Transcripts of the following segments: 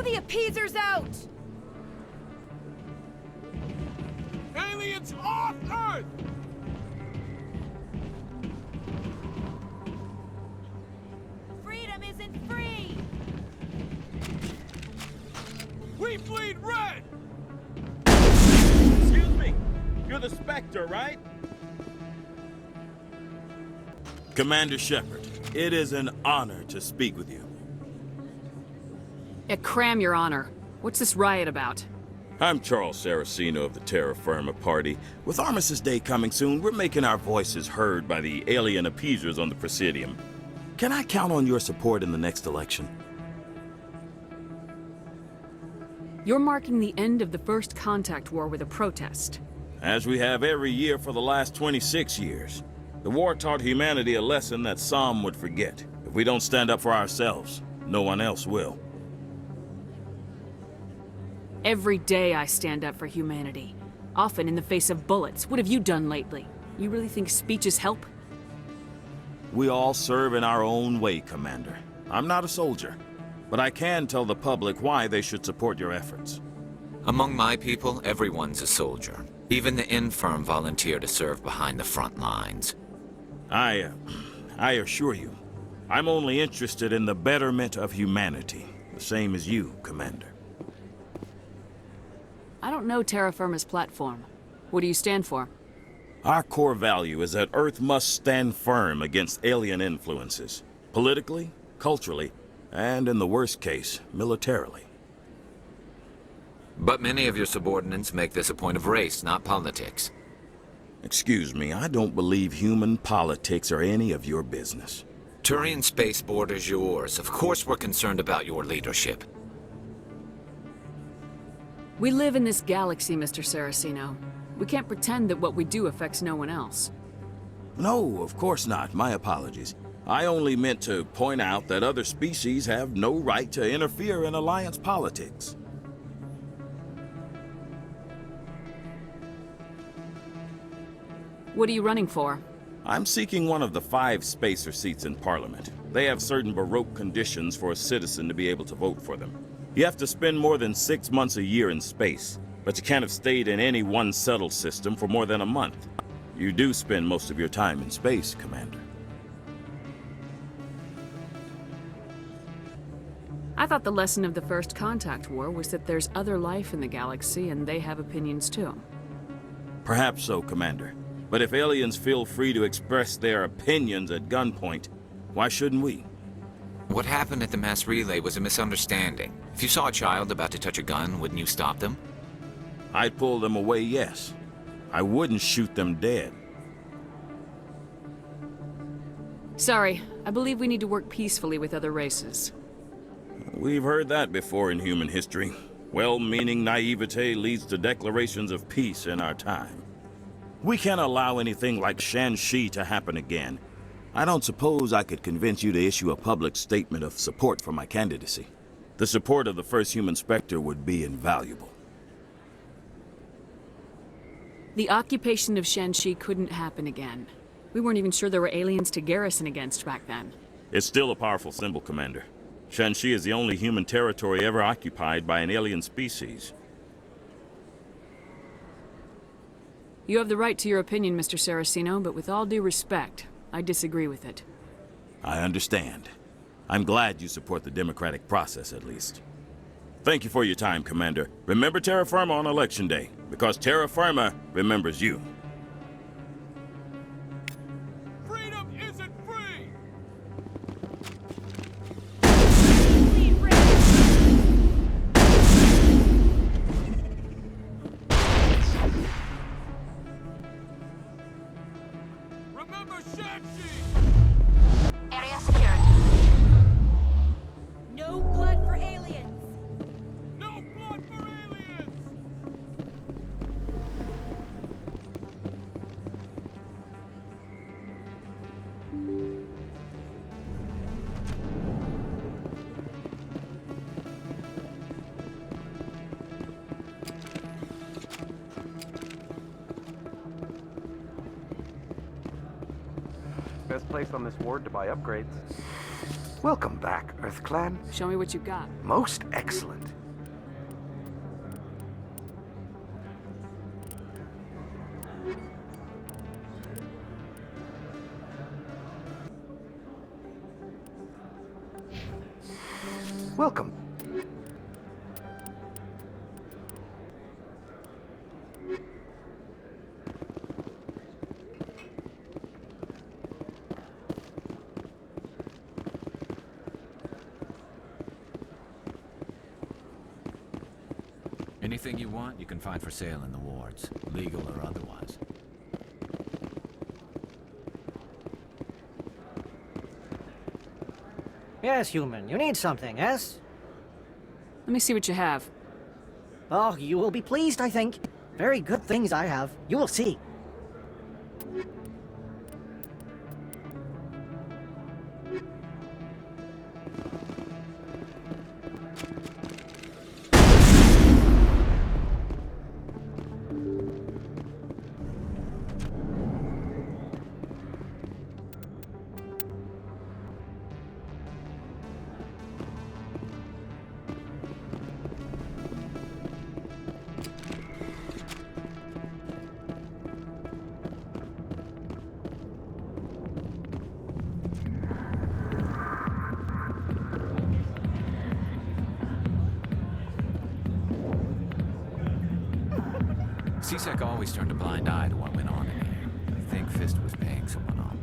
the appeasers out! Aliens off Earth! Freedom isn't free! We bleed red! Excuse me, you're the Spectre, right? Commander Shepard, it is an honor to speak with you. Cram, Your Honor. What's this riot about? I'm Charles Saraceno of the Terra Firma party. With Armistice Day coming soon, we're making our voices heard by the alien appeasers on the Presidium. Can I count on your support in the next election? You're marking the end of the First Contact War with a protest. As we have every year for the last 26 years. The war taught humanity a lesson that some would forget. If we don't stand up for ourselves, no one else will. Every day I stand up for humanity. Often in the face of bullets. What have you done lately? You really think speeches help? We all serve in our own way, Commander. I'm not a soldier, but I can tell the public why they should support your efforts. Among my people, everyone's a soldier. Even the infirm volunteer to serve behind the front lines. I assure you, I'm only interested in the betterment of humanity, the same as you, Commander. I don't know Terra Firma's platform. What do you stand for? Our core value is that Earth must stand firm against alien influences, politically, culturally, and in the worst case, militarily. But many of your subordinates make this a point of race, not politics. Excuse me, I don't believe human politics are any of your business. Turian spaceport is yours. Of course we're concerned about your leadership. We live in this galaxy, Mr. Saraceno. We can't pretend that what we do affects no one else. No, of course not. My apologies. I only meant to point out that other species have no right to interfere in alliance politics. What are you running for? I'm seeking one of the 5 spacer seats in Parliament. They have certain Baroque conditions for a citizen to be able to vote for them. You have to spend more than 6 months a year in space, but you can't have stayed in any one settled system for more than a month. You do spend most of your time in space, Commander. I thought the lesson of the First Contact War was that there's other life in the galaxy and they have opinions too. Perhaps so, Commander. But if aliens feel free to express their opinions at gunpoint, why shouldn't we? What happened at the mass relay was a misunderstanding. If you saw a child about to touch a gun, wouldn't you stop them? I'd pull them away, yes. I wouldn't shoot them dead. Sorry, I believe we need to work peacefully with other races. We've heard that before in human history. Well-meaning naivete leads to declarations of peace in our time. We can't allow anything like Shanxi to happen again. I don't suppose I could convince you to issue a public statement of support for my candidacy. The support of the first human Spectre would be invaluable. The occupation of Shanxi couldn't happen again. We weren't even sure there were aliens to garrison against back then. It's still a powerful symbol, Commander. Shanxi is the only human territory ever occupied by an alien species. You have the right to your opinion, Mr. Saraceno, but with all due respect, I disagree with it. I understand. I'm glad you support the democratic process, at least. Thank you for your time, Commander. Remember Terra Firma on Election Day, because Terra Firma remembers you. Freedom isn't free! Remember Shanxi! Area secured. No blood for aliens! No blood for aliens! Best place on this ward to buy upgrades. Welcome back, Earth Clan. Show me what you got. Most excellent. Welcome. Anything you want, you can find for sale in the wards, legal or otherwise. Yes, human. You need something, yes? Let me see what you have. Oh, you will be pleased, I think. Very good things I have. You will see. CSEC always turned a blind eye to what went on in here. I think Fist was paying someone off.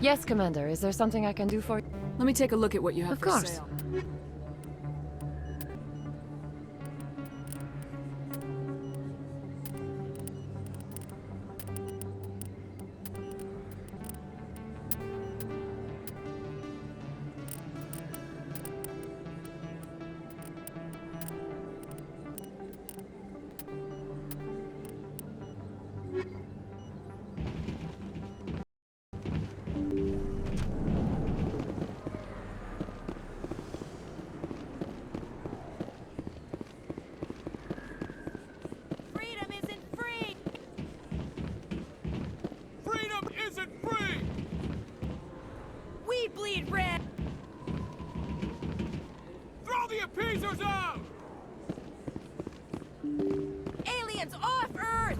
Yes, Commander. Is there something I can do for you? Let me take a look at what you have Of for course. sale. Freedom isn't free! Freedom isn't free! We bleed red! Throw the appeasers out! Aliens off Earth!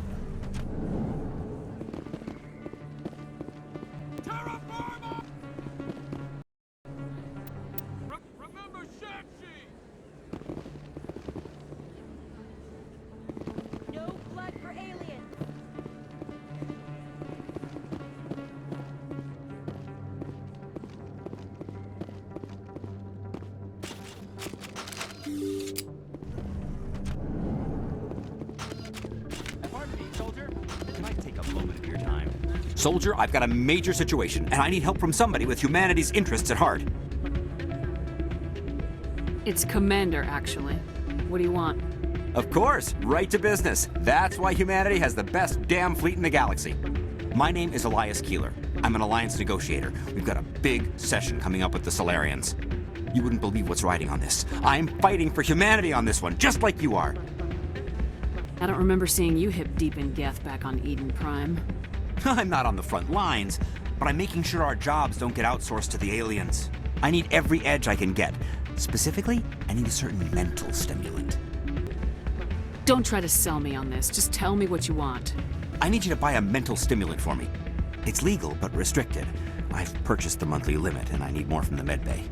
Terra Firma! Remember Shepard! No blood for aliens! Pardon me, soldier. Can I take a moment of your time? Soldier, I've got a major situation, and I need help from somebody with humanity's interests at heart. It's Commander, actually. What do you want? Of course, right to business. That's why humanity has the best damn fleet in the galaxy. My name is Elias Keeler. I'm an Alliance negotiator. We've got a big session coming up with the Solarians. You wouldn't believe what's riding on this. I'm fighting for humanity on this one, just like you are. I don't remember seeing you hip deep in Geth back on Eden Prime. I'm not on the front lines, but I'm making sure our jobs don't get outsourced to the aliens. I need every edge I can get. Specifically, I need a certain mental stimulant. Don't try to sell me on this. Just tell me what you want. I need you to buy a mental stimulant for me. It's legal, but restricted. I've purchased the monthly limit, and I need more from the medbay.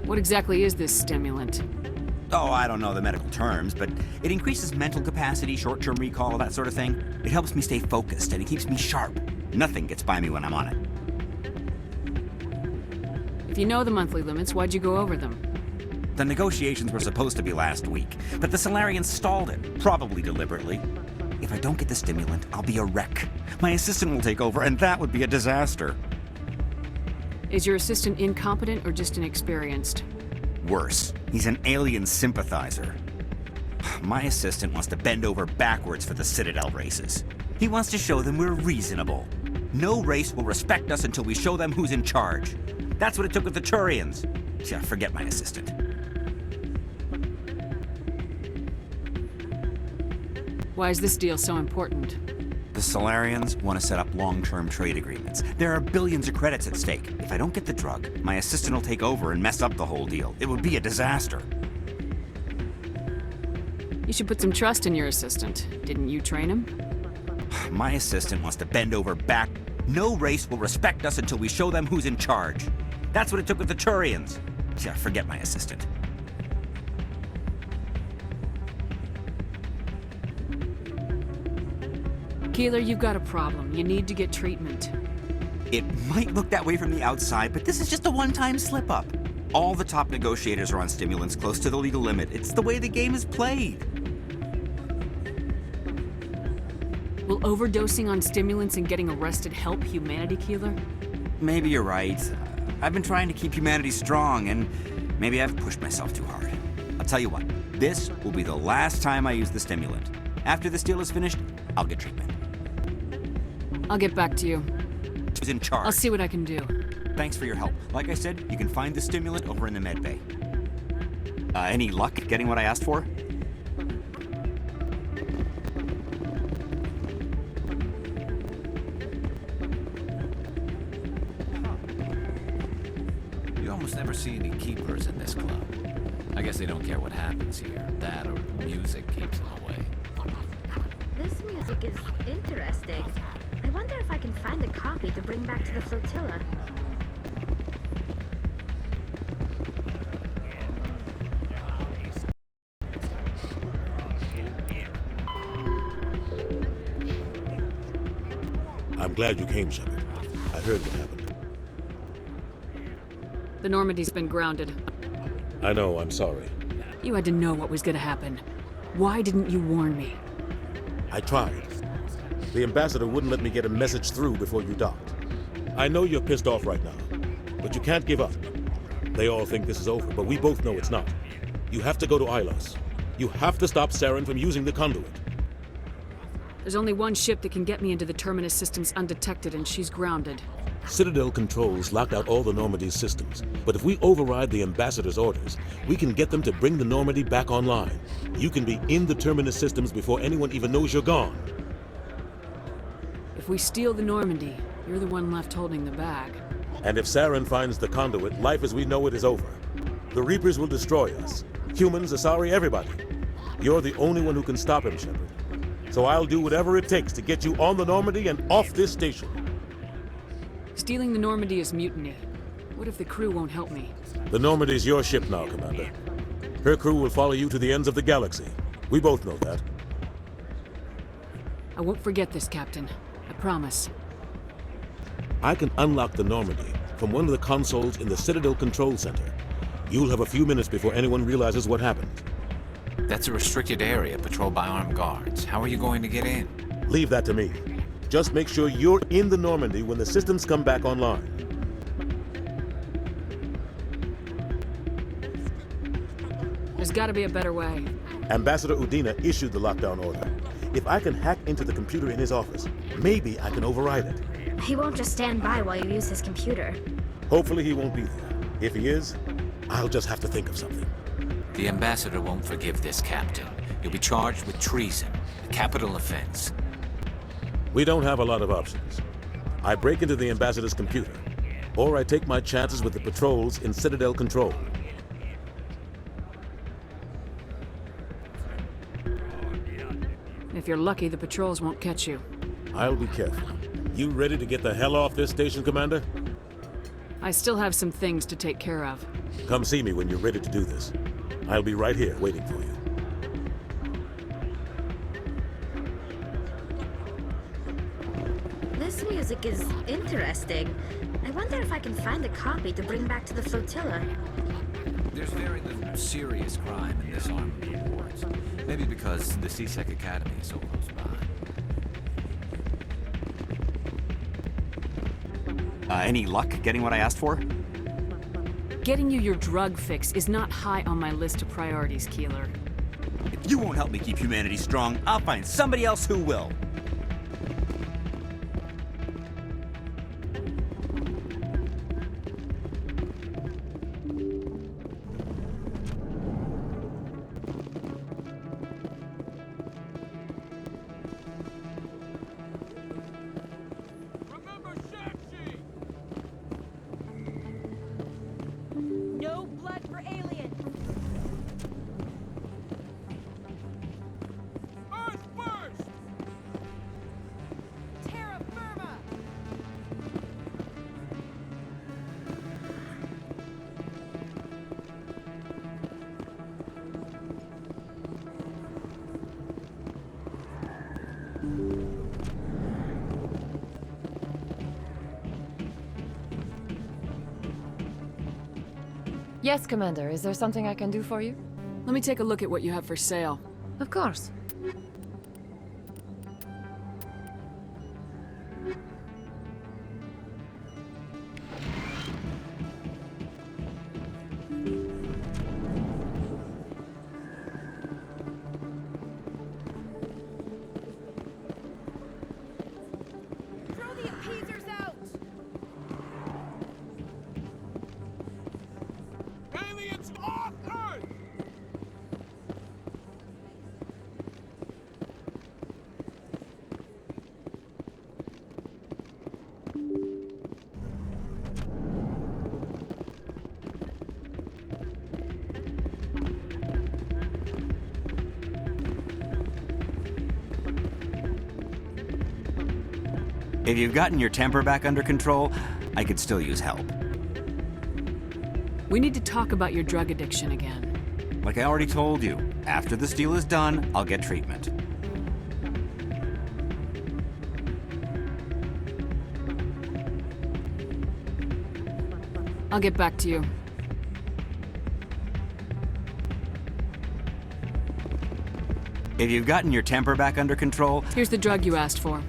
What exactly is this stimulant? Oh, I don't know the medical terms, but it increases mental capacity, short-term recall, that sort of thing. It helps me stay focused, and it keeps me sharp. Nothing gets by me when I'm on it. If you know the monthly limits, why'd you go over them? The negotiations were supposed to be last week, but the Solarians stalled it, probably deliberately. If I don't get the stimulant, I'll be a wreck. My assistant will take over, and that would be a disaster. Is your assistant incompetent or just inexperienced? Worse, he's an alien sympathizer. My assistant wants to bend over backwards for the Citadel races. He wants to show them we're reasonable. No race will respect us until we show them who's in charge. That's what it took with the Turians. Yeah, forget my assistant. Why is this deal so important? The Solarians want to set up long-term trade agreements. There are billions of credits at stake. If I don't get the drug, my assistant will take over and mess up the whole deal. It would be a disaster. You should put some trust in your assistant. Didn't you train him? My assistant wants to bend over back. No race will respect us until we show them who's in charge. That's what it took with the Turians. Yeah, forget my assistant. Keeler, you've got a problem. You need to get treatment. It might look that way from the outside, but this is just a one-time slip-up. All the top negotiators are on stimulants close to the legal limit. It's the way the game is played. Will overdosing on stimulants and getting arrested help humanity, Keeler? Maybe you're right. I've been trying to keep humanity strong, and maybe I've pushed myself too hard. I'll tell you what, this will be the last time I use the stimulant. After this deal is finished, I'll get treatment. I'll get back to you. Who's in charge? I'll see what I can do. Thanks for your help. Like I said, you can find the stimulant over in the medbay. Any luck getting what I asked for? You almost never see any keepers in this club. I guess they don't care what happens here. That or the music keeps them away. This music is interesting. I wonder if I can find a copy to bring back to the flotilla. I'm glad you came, Shepard. heard what happened. The Normandy's been grounded. I know, I'm sorry. You had to know what was gonna happen. Why didn't you warn me? I tried. The ambassador wouldn't let me get a message through before you docked. I know you're pissed off right now, but you can't give up. They all think this is over, but we both know it's not. You have to go to Ilos. You have to stop Saren from using the conduit. There's only one ship that can get me into the Terminus systems undetected, and she's grounded. Citadel controls locked out all the Normandy's systems, but if we override the ambassador's orders, we can get them to bring the Normandy back online. You can be in the Terminus systems before anyone even knows you're gone. If we steal the Normandy, you're the one left holding the bag. And if Saren finds the conduit, life as we know it is over. The Reapers will destroy us. Humans, Asari, everybody. You're the only one who can stop him, Shepard. So I'll do whatever it takes to get you on the Normandy and off this station. Stealing the Normandy is mutiny. What if the crew won't help me? The Normandy's your ship now, Commander. Her crew will follow you to the ends of the galaxy. We both know that. I won't forget this, Captain. I promise. I can unlock the Normandy from one of the consoles in the Citadel Control Center. You'll have a few minutes before anyone realizes what happened. That's a restricted area patrolled by armed guards. How are you going to get in? Leave that to me. Just make sure you're in the Normandy when the systems come back online. There's gotta be a better way. Ambassador Udina issued the lockdown order. If I can hack into the computer in his office, maybe I can override it. He won't just stand by while you use his computer. Hopefully he won't be there. If he is, I'll just have to think of something. The ambassador won't forgive this, Captain. You'll be charged with treason, a capital offense. We don't have a lot of options. I break into the ambassador's computer, or I take my chances with the patrols in Citadel Control. If you're lucky, the patrols won't catch you. I'll be careful. You ready to get the hell off this station, Commander? I still have some things to take care of. Come see me when you're ready to do this. I'll be right here waiting for you. This music is interesting. I wonder if I can find a copy to bring back to the flotilla. There's very little serious crime in this army of wars. Maybe because the CSEC Academy is so close by. Any luck getting what I asked for? Getting you your drug fix is not high on my list of priorities, Keeler. If you won't help me keep humanity strong, I'll find somebody else who will. No blood for alien. Earth first! Terra Firma. Yes, Commander. Is there something I can do for you? Let me take a look at what you have for sale. Of course. Throw the appeasers out. Aliens off Earth! If you've gotten your temper back under control, I could still use help. We need to talk about your drug addiction again. Like I already told you, after this deal is done, I'll get treatment. I'll get back to you. If you've gotten your temper back under control... Here's the drug you asked for.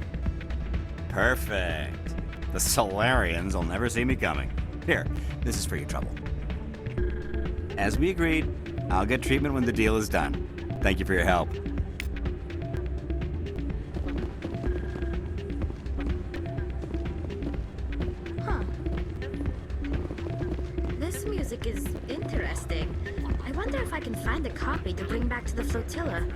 Perfect. The Solarians will never see me coming. Here, this is for your trouble. As we agreed, I'll get treatment when the deal is done. Thank you for your help. Huh. This music is interesting. I wonder if I can find a copy to bring back to the flotilla.